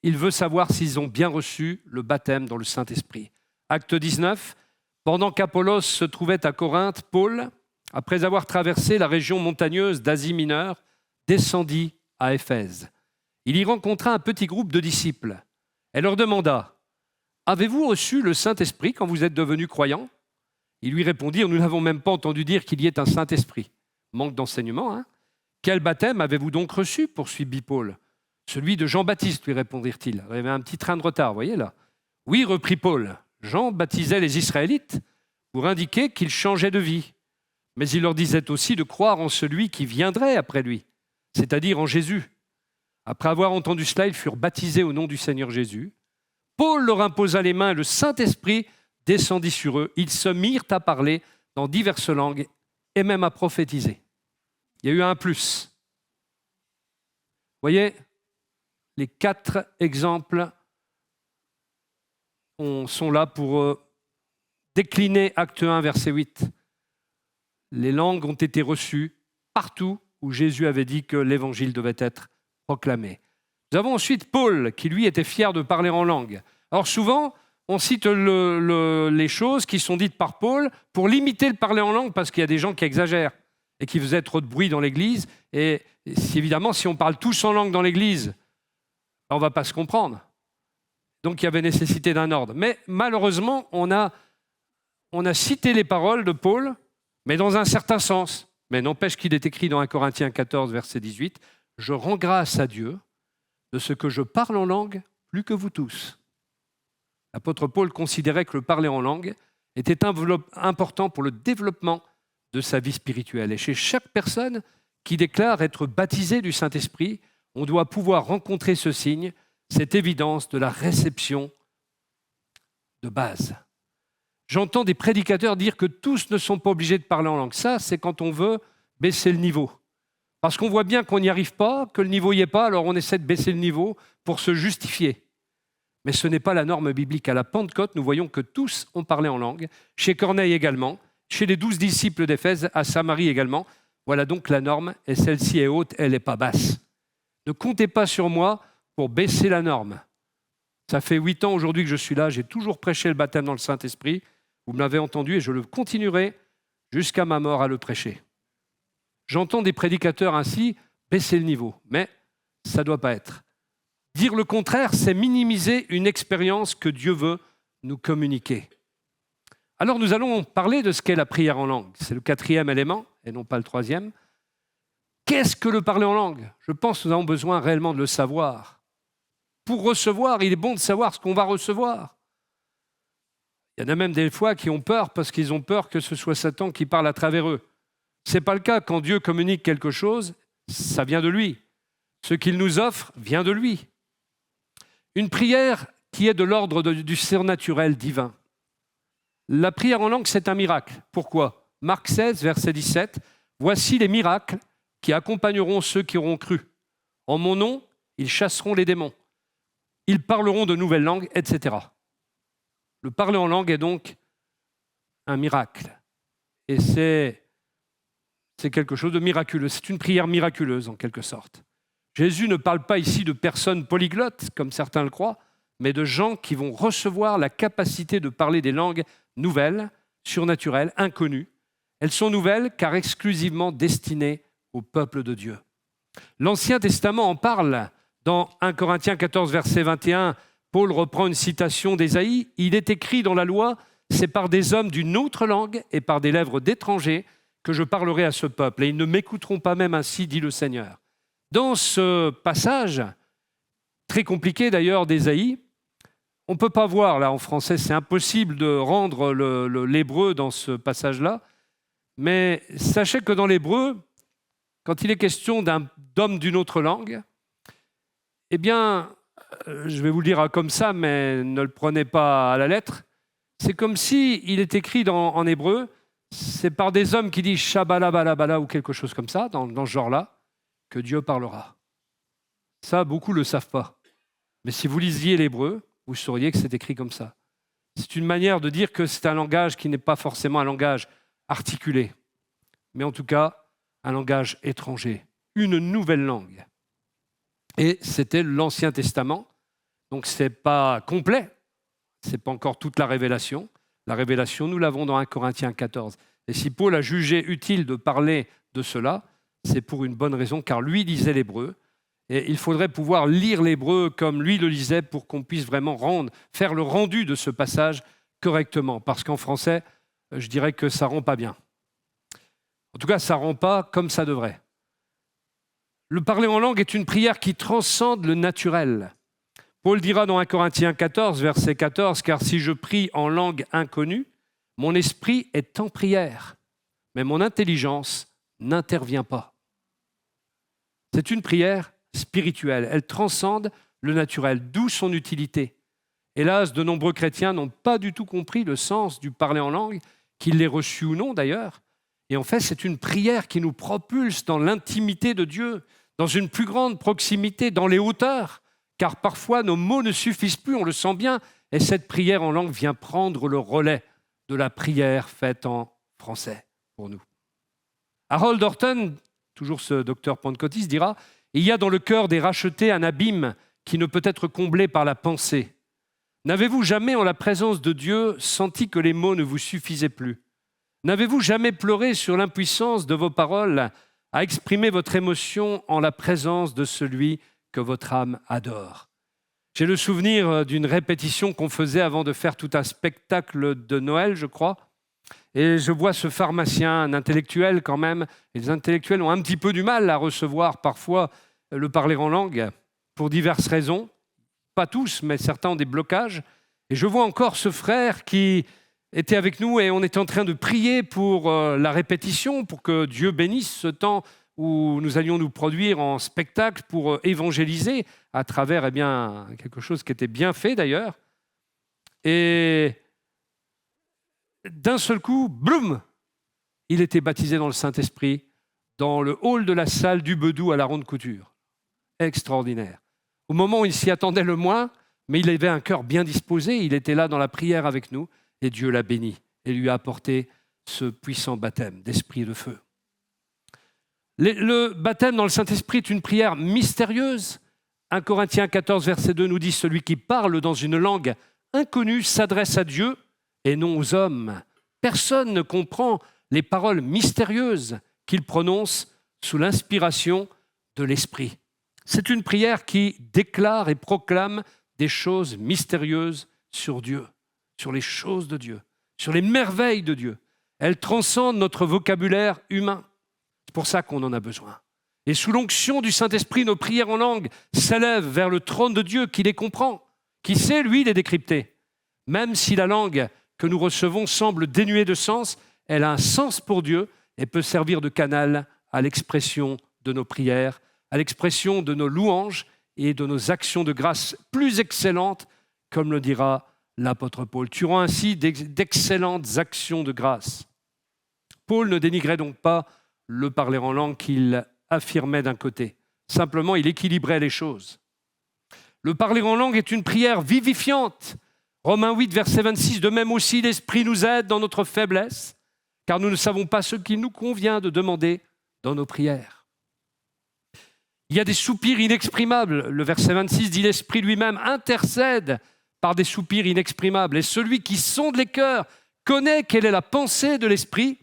Il veut savoir s'ils ont bien reçu le baptême dans le Saint-Esprit. Acte 19, Pendant qu'Apollos se trouvait à Corinthe, Paul, après avoir traversé la région montagneuse d'Asie mineure, descendit à Éphèse. Il y rencontra un petit groupe de disciples. Elle leur demanda « Avez-vous reçu le Saint-Esprit quand vous êtes devenus croyants ?» Ils lui répondirent « Nous n'avons même pas entendu dire qu'il y ait un Saint-Esprit. » Manque d'enseignement, hein ? « Quel baptême avez-vous donc reçu ?» poursuivit Paul. « Celui de Jean-Baptiste, lui répondirent-ils. Il y avait un petit train de retard, vous voyez là. « Oui, reprit Paul, Jean baptisait les Israélites pour indiquer qu'ils changeaient de vie. Mais il leur disait aussi de croire en celui qui viendrait après lui, c'est-à-dire en Jésus. Après avoir entendu cela, ils furent baptisés au nom du Seigneur Jésus. Paul leur imposa les mains, le Saint-Esprit descendit sur eux. Ils se mirent à parler dans diverses langues et même à prophétiser. Il y a eu un plus. Vous voyez, les 4 exemples sont là pour décliner Acte 1, verset 8. Les langues ont été reçues partout où Jésus avait dit que l'évangile devait être proclamé. Nous avons ensuite Paul, qui lui était fier de parler en langue. Alors souvent, on cite les choses qui sont dites par Paul pour limiter le parler en langue, parce qu'il y a des gens qui exagèrent et qui faisaient trop de bruit dans l'Église. Et évidemment, si on parle tous en langue dans l'Église, on ne va pas se comprendre. Donc il y avait nécessité d'un ordre. Mais malheureusement, on a cité les paroles de Paul, mais dans un certain sens. Mais n'empêche qu'il est écrit dans 1 Corinthiens 14, verset 18, « Je rends grâce à Dieu de ce que je parle en langue plus que vous tous. » L'apôtre Paul considérait que le parler en langue était important pour le développement de sa vie spirituelle. Et chez chaque personne qui déclare être baptisée du Saint-Esprit, on doit pouvoir rencontrer ce signe, cette évidence de la réception de base. J'entends des prédicateurs dire que tous ne sont pas obligés de parler en langue. Ça, c'est quand on veut baisser le niveau. Parce qu'on voit bien qu'on n'y arrive pas, que le niveau n'y est pas, alors on essaie de baisser le niveau pour se justifier. Mais ce n'est pas la norme biblique. À la Pentecôte, nous voyons que tous ont parlé en langue, chez Corneille également, chez les 12 disciples d'Éphèse, à Samarie également. Voilà donc la norme, et celle-ci est haute, elle n'est pas basse. Ne comptez pas sur moi pour baisser la norme. Ça fait 8 ans aujourd'hui que je suis là, j'ai toujours prêché le baptême dans le Saint-Esprit. Vous me l'avez entendu et je le continuerai jusqu'à ma mort à le prêcher. J'entends des prédicateurs ainsi baisser le niveau, mais ça ne doit pas être. Dire le contraire, c'est minimiser une expérience que Dieu veut nous communiquer. Alors nous allons parler de ce qu'est la prière en langue. C'est le 4e élément et non pas le 3e. Qu'est-ce que le parler en langue ? Je pense que nous avons besoin réellement de le savoir. Pour recevoir, il est bon de savoir ce qu'on va recevoir. Il y en a même des fois qui ont peur parce qu'ils ont peur que ce soit Satan qui parle à travers eux. Ce n'est pas le cas. Quand Dieu communique quelque chose, ça vient de lui. Ce qu'il nous offre vient de lui. Une prière qui est de l'ordre du surnaturel divin. La prière en langue, c'est un miracle. Pourquoi ? Marc 16, verset 17. « Voici les miracles qui accompagneront ceux qui auront cru. En mon nom, ils chasseront les démons. Ils parleront de nouvelles langues, etc. » Le parler en langue est donc un miracle. Et c'est quelque chose de miraculeux. C'est une prière miraculeuse, en quelque sorte. Jésus ne parle pas ici de personnes polyglottes, comme certains le croient, mais de gens qui vont recevoir la capacité de parler des langues nouvelles, surnaturelles, inconnues. Elles sont nouvelles car exclusivement destinées au peuple de Dieu. L'Ancien Testament en parle dans 1 Corinthiens 14, verset 21. Paul reprend une citation d'Ésaïe. « Il est écrit dans la loi, c'est par des hommes d'une autre langue et par des lèvres d'étrangers que je parlerai à ce peuple. Et ils ne m'écouteront pas même ainsi, dit le Seigneur. » Dans ce passage, très compliqué d'ailleurs d'Ésaïe, on ne peut pas voir, là en français, c'est impossible de rendre l'hébreu dans ce passage-là, mais sachez que dans l'hébreu, quand il est question d'homme d'une autre langue, eh bien, je vais vous le dire comme ça, mais ne le prenez pas à la lettre, c'est comme si il est écrit en hébreu, c'est par des hommes qui disent « shabalabalabala » ou quelque chose comme ça, dans ce genre-là, que Dieu parlera. Ça, beaucoup ne le savent pas. Mais si vous lisiez l'hébreu, vous sauriez que c'est écrit comme ça. C'est une manière de dire que c'est un langage qui n'est pas forcément un langage articulé, mais en tout cas, un langage étranger, une nouvelle langue. Et c'était l'Ancien Testament, donc ce n'est pas complet, ce n'est pas encore toute la révélation. la révélation. Nous l'avons dans 1 Corinthiens 14. Et si Paul a jugé utile de parler de cela, c'est pour une bonne raison, car lui lisait l'hébreu. Et il faudrait pouvoir lire l'hébreu comme lui le lisait pour qu'on puisse vraiment faire le rendu de ce passage correctement. Parce qu'en français, je dirais que ça ne rend pas bien. En tout cas, ça ne rend pas comme ça devrait. Le parler en langue est une prière qui transcende le naturel. Paul dira dans 1 Corinthiens 14, verset 14, « Car si je prie en langue inconnue, mon esprit est en prière, mais mon intelligence n'intervient pas. » C'est une prière spirituelle, elle transcende le naturel, d'où son utilité. Hélas, de nombreux chrétiens n'ont pas du tout compris le sens du parler en langue, qu'ils l'aient reçu ou non d'ailleurs. Et en fait, c'est une prière qui nous propulse dans l'intimité de Dieu, dans une plus grande proximité, dans les hauteurs, car parfois nos mots ne suffisent plus, on le sent bien, et cette prière en langue vient prendre le relais de la prière faite en français pour nous. Harold Orton, toujours ce docteur pentecôtiste, dira « Il y a dans le cœur des rachetés un abîme qui ne peut être comblé par la pensée. N'avez-vous jamais, en la présence de Dieu, senti que les mots ne vous suffisaient plus? N'avez-vous jamais pleuré sur l'impuissance de vos paroles à exprimer votre émotion en la présence de celui que votre âme adore? » J'ai le souvenir d'une répétition qu'on faisait avant de faire tout un spectacle de Noël, je crois. Et je vois ce pharmacien, un intellectuel quand même. Et les intellectuels ont un petit peu du mal à recevoir parfois le parler en langue pour diverses raisons. Pas tous, mais certains ont des blocages. Et je vois encore ce frère qui était avec nous et on était en train de prier pour la répétition, pour que Dieu bénisse ce temps où nous allions nous produire en spectacle pour évangéliser à travers quelque chose qui était bien fait d'ailleurs. Et d'un seul coup, bloum, il était baptisé dans le Saint-Esprit dans le hall de la salle du Bedou à la Ronde Couture. Extraordinaire. Au moment où il s'y attendait le moins, mais il avait un cœur bien disposé, il était là dans la prière avec nous et Dieu l'a béni et lui a apporté ce puissant baptême d'esprit et de feu. Le baptême dans le Saint-Esprit est une prière mystérieuse. 1 Corinthiens 14, verset 2 nous dit « Celui qui parle dans une langue inconnue s'adresse à Dieu et non aux hommes. Personne ne comprend les paroles mystérieuses qu'il prononce sous l'inspiration de l'Esprit. » C'est une prière qui déclare et proclame des choses mystérieuses sur Dieu, sur les choses de Dieu, sur les merveilles de Dieu. Elle transcende notre vocabulaire humain. C'est pour ça qu'on en a besoin. Et sous l'onction du Saint-Esprit, nos prières en langue s'élèvent vers le trône de Dieu qui les comprend, qui sait, lui, les décrypter. Même si la langue que nous recevons semble dénuée de sens, elle a un sens pour Dieu et peut servir de canal à l'expression de nos prières, à l'expression de nos louanges et de nos actions de grâce plus excellentes, comme le dira l'apôtre Paul. Tu rends ainsi d'excellentes actions de grâce. Paul ne dénigrait donc pas le parler en langue qu'il affirmait d'un côté. Simplement, il équilibrait les choses. Le parler en langue est une prière vivifiante. Romains 8, verset 26, de même aussi l'Esprit nous aide dans notre faiblesse, car nous ne savons pas ce qu'il nous convient de demander dans nos prières. Il y a des soupirs inexprimables. Le verset 26 dit « L'Esprit lui-même intercède par des soupirs inexprimables. Et celui qui sonde les cœurs connaît quelle est la pensée de l'Esprit,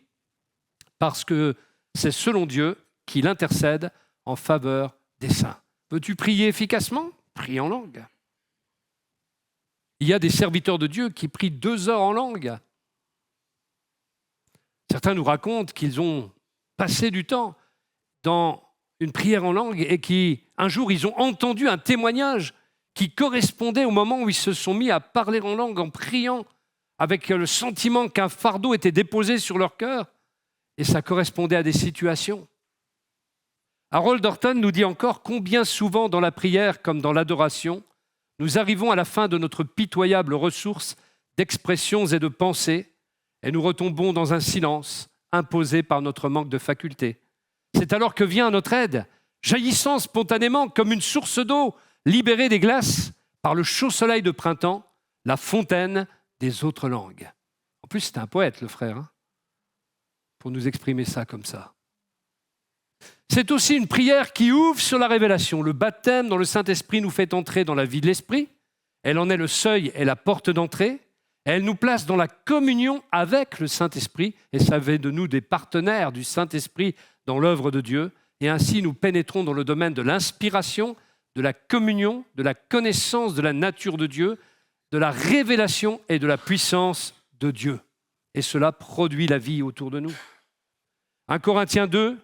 parce que c'est selon Dieu qu'il intercède en faveur des saints. » Veux-tu prier efficacement? Prie en langue. Il y a des serviteurs de Dieu qui prient 2 heures en langue. Certains nous racontent qu'ils ont passé du temps dans une prière en langue et qu'un jour, ils ont entendu un témoignage qui correspondait au moment où ils se sont mis à parler en langue, en priant, avec le sentiment qu'un fardeau était déposé sur leur cœur, et ça correspondait à des situations. Harold Orton nous dit encore combien souvent dans la prière comme dans l'adoration, nous arrivons à la fin de notre pitoyable ressource d'expressions et de pensées et nous retombons dans un silence imposé par notre manque de facultés. C'est alors que vient à notre aide, jaillissant spontanément comme une source d'eau libérée des glaces par le chaud soleil de printemps, la fontaine des autres langues. En plus, c'est un poète, le frère, pour nous exprimer ça comme ça. C'est aussi une prière qui ouvre sur la révélation. Le baptême dans le Saint-Esprit nous fait entrer dans la vie de l'Esprit. Elle en est le seuil et la porte d'entrée. Elle nous place dans la communion avec le Saint-Esprit, et ça fait de nous des partenaires du Saint-Esprit dans l'œuvre de Dieu, et ainsi nous pénétrons dans le domaine de l'inspiration, de la communion, de la connaissance de la nature de Dieu, de la révélation et de la puissance de Dieu. Et cela produit la vie autour de nous. 1 Corinthiens 2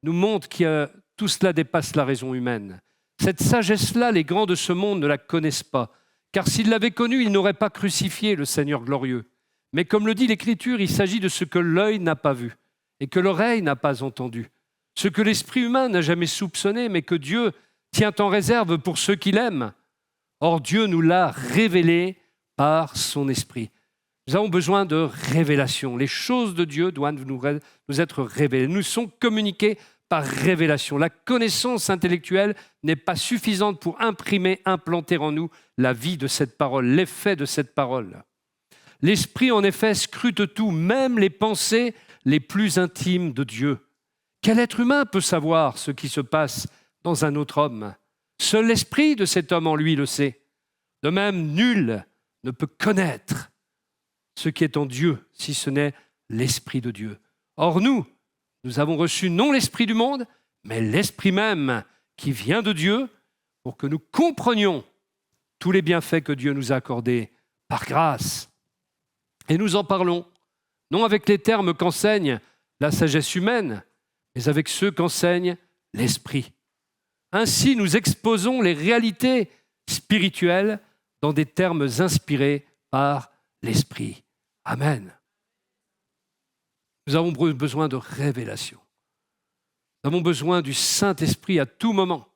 nous montre que tout cela dépasse la raison humaine. Cette sagesse-là, les grands de ce monde ne la connaissent pas, car s'ils l'avaient connue, ils n'auraient pas crucifié le Seigneur glorieux. Mais comme le dit l'Écriture, il s'agit de ce que l'œil n'a pas vu et que l'oreille n'a pas entendu, ce que l'esprit humain n'a jamais soupçonné, mais que Dieu tient en réserve pour ceux qui l'aiment. Or, Dieu nous l'a révélé par son Esprit. Nous avons besoin de révélation. Les choses de Dieu doivent nous être révélées. Nous sont communiquées par révélation. La connaissance intellectuelle n'est pas suffisante pour imprimer, implanter en nous la vie de cette parole, l'effet de cette parole. L'Esprit, en effet, scrute tout, même les pensées les plus intimes de Dieu. Quel être humain peut savoir ce qui se passe dans un autre homme? Seul l'esprit de cet homme en lui le sait. De même, nul ne peut connaître ce qui est en Dieu, si ce n'est l'Esprit de Dieu. Or nous avons reçu non l'Esprit du monde, mais l'Esprit même qui vient de Dieu, pour que nous comprenions tous les bienfaits que Dieu nous a accordés par grâce. Et nous en parlons, non avec les termes qu'enseigne la sagesse humaine, mais avec ceux qu'enseigne l'Esprit. Ainsi, nous exposons les réalités spirituelles dans des termes inspirés par l'Esprit. Amen. Nous avons besoin de révélation. Nous avons besoin du Saint-Esprit à tout moment.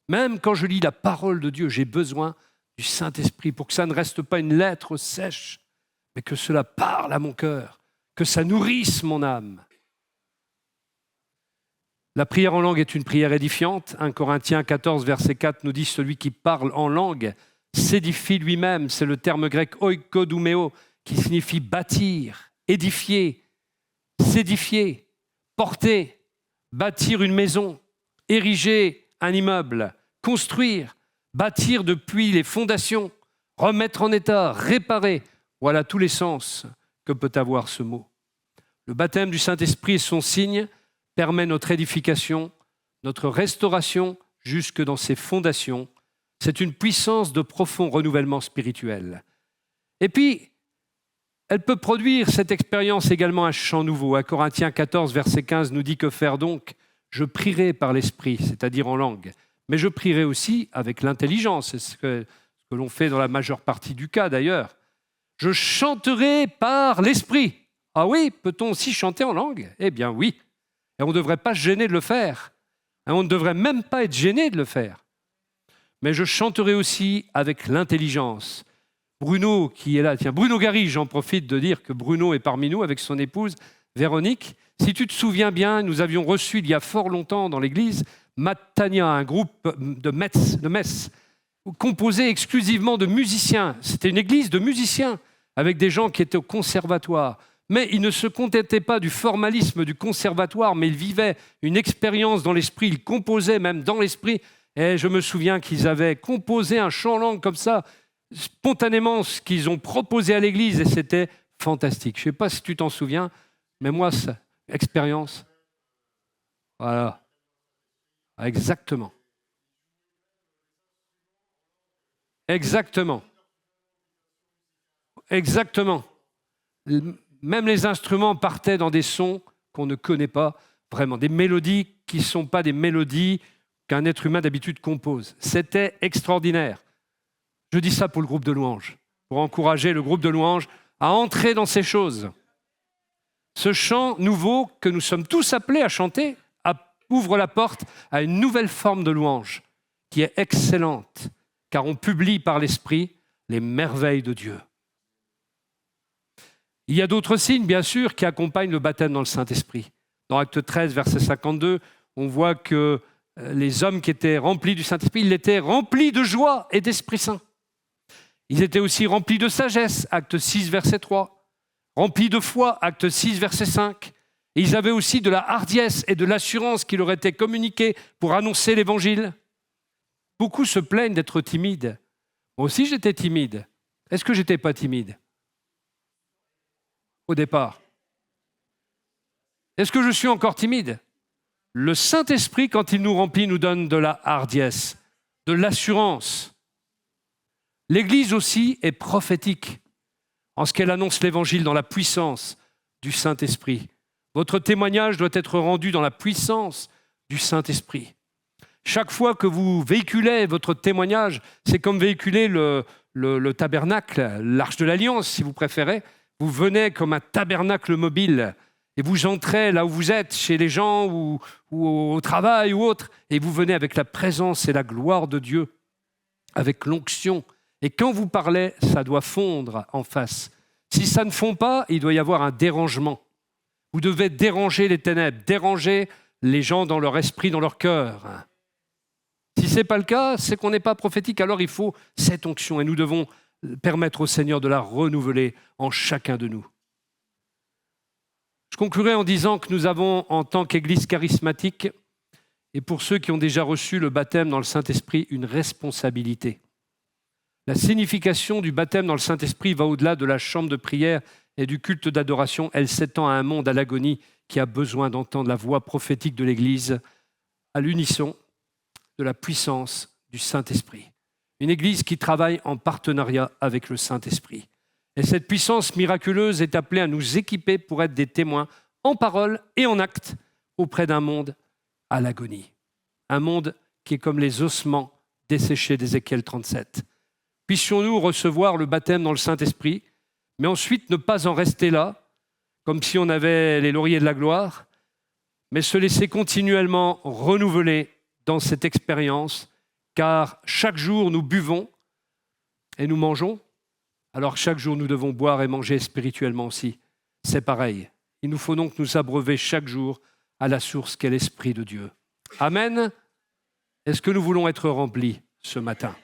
Même quand je lis la parole de Dieu, j'ai besoin du Saint-Esprit pour que ça ne reste pas une lettre sèche, mais que cela parle à mon cœur, que ça nourrisse mon âme. La prière en langue est une prière édifiante. 1 Corinthiens 14, verset 4 nous dit « Celui qui parle en langue s'édifie lui-même ». C'est le terme grec « oikodoumeo » qui signifie bâtir, édifier, s'édifier, porter, bâtir une maison, ériger un immeuble, construire, bâtir depuis les fondations, remettre en état, réparer. Voilà tous les sens que peut avoir ce mot. Le baptême du Saint-Esprit et son signe permet notre édification, notre restauration jusque dans ses fondations. C'est une puissance de profond renouvellement spirituel. Et puis, elle peut produire cette expérience également un chant nouveau. À Corinthiens 14, verset 15 nous dit que faire donc? Je prierai par l'esprit, c'est-à-dire en langue, mais je prierai aussi avec l'intelligence. C'est ce que l'on fait dans la majeure partie du cas d'ailleurs. Je chanterai par l'esprit. Ah oui, peut-on aussi chanter en langue? Eh bien oui. Et on ne devrait pas se gêner de le faire. On ne devrait même pas être gêné de le faire. Mais je chanterai aussi avec l'intelligence. Bruno qui est là, tiens, Bruno Gary, j'en profite de dire que Bruno est parmi nous avec son épouse Véronique. Si tu te souviens bien, nous avions reçu il y a fort longtemps dans l'église Matania, un groupe de Metz, composé exclusivement de musiciens. C'était une église de musiciens avec des gens qui étaient au conservatoire. Mais ils ne se contentaient pas du formalisme du conservatoire, mais ils vivaient une expérience dans l'esprit, ils composaient même dans l'esprit. Et je me souviens qu'ils avaient composé un chant en langue comme ça, spontanément, ce qu'ils ont proposé à l'église, et c'était fantastique. Je ne sais pas si tu t'en souviens, mais moi, ça, expérience. Voilà. Exactement. Exactement. Exactement. Même les instruments partaient dans des sons qu'on ne connaît pas vraiment, des mélodies qui ne sont pas des mélodies qu'un être humain d'habitude compose. C'était extraordinaire. Je dis ça pour le groupe de louanges, pour encourager le groupe de louanges à entrer dans ces choses. Ce chant nouveau que nous sommes tous appelés à chanter ouvre la porte à une nouvelle forme de louange qui est excellente, car on publie par l'Esprit les merveilles de Dieu. Il y a d'autres signes, bien sûr, qui accompagnent le baptême dans le Saint-Esprit. Dans Acte 13, verset 52, on voit que les hommes qui étaient remplis du Saint-Esprit, ils étaient remplis de joie et d'Esprit Saint. Ils étaient aussi remplis de sagesse, Acte 6, verset 3. Remplis de foi, Acte 6, verset 5. Et ils avaient aussi de la hardiesse et de l'assurance qui leur était communiquée pour annoncer l'Évangile. Beaucoup se plaignent d'être timides. Moi aussi, j'étais timide. Est-ce que je n'étais pas timide? au départ. Est-ce que je suis encore timide? Le Saint-Esprit, quand il nous remplit, nous donne de la hardiesse, de l'assurance. L'Église aussi est prophétique en ce qu'elle annonce l'Évangile dans la puissance du Saint-Esprit. Votre témoignage doit être rendu dans la puissance du Saint-Esprit. Chaque fois que vous véhiculez votre témoignage, c'est comme véhiculer le tabernacle, l'arche de l'Alliance, si vous préférez. Vous venez comme un tabernacle mobile et vous entrez là où vous êtes, chez les gens ou au travail ou autre, et vous venez avec la présence et la gloire de Dieu, avec l'onction. Et quand vous parlez, ça doit fondre en face. Si ça ne fond pas, il doit y avoir un dérangement. Vous devez déranger les ténèbres, déranger les gens dans leur esprit, dans leur cœur. Si ce n'est pas le cas, c'est qu'on n'est pas prophétique. Alors il faut cette onction et nous devons permettre au Seigneur de la renouveler en chacun de nous. Je conclurai en disant que nous avons, en tant qu'Église charismatique, et pour ceux qui ont déjà reçu le baptême dans le Saint-Esprit, une responsabilité. La signification du baptême dans le Saint-Esprit va au-delà de la chambre de prière et du culte d'adoration. Elle s'étend à un monde à l'agonie qui a besoin d'entendre la voix prophétique de l'Église à l'unisson de la puissance du Saint-Esprit. Une Église qui travaille en partenariat avec le Saint-Esprit. Et cette puissance miraculeuse est appelée à nous équiper pour être des témoins en parole et en acte auprès d'un monde à l'agonie. Un monde qui est comme les ossements desséchés d'Ézéchiel 37. Puissions-nous recevoir le baptême dans le Saint-Esprit, mais ensuite ne pas en rester là, comme si on avait les lauriers de la gloire, mais se laisser continuellement renouveler dans cette expérience, car chaque jour nous buvons et nous mangeons, alors chaque jour nous devons boire et manger spirituellement aussi. C'est pareil. Il nous faut donc nous abreuver chaque jour à la source qu'est l'Esprit de Dieu. Amen. Est-ce que nous voulons être remplis ce matin?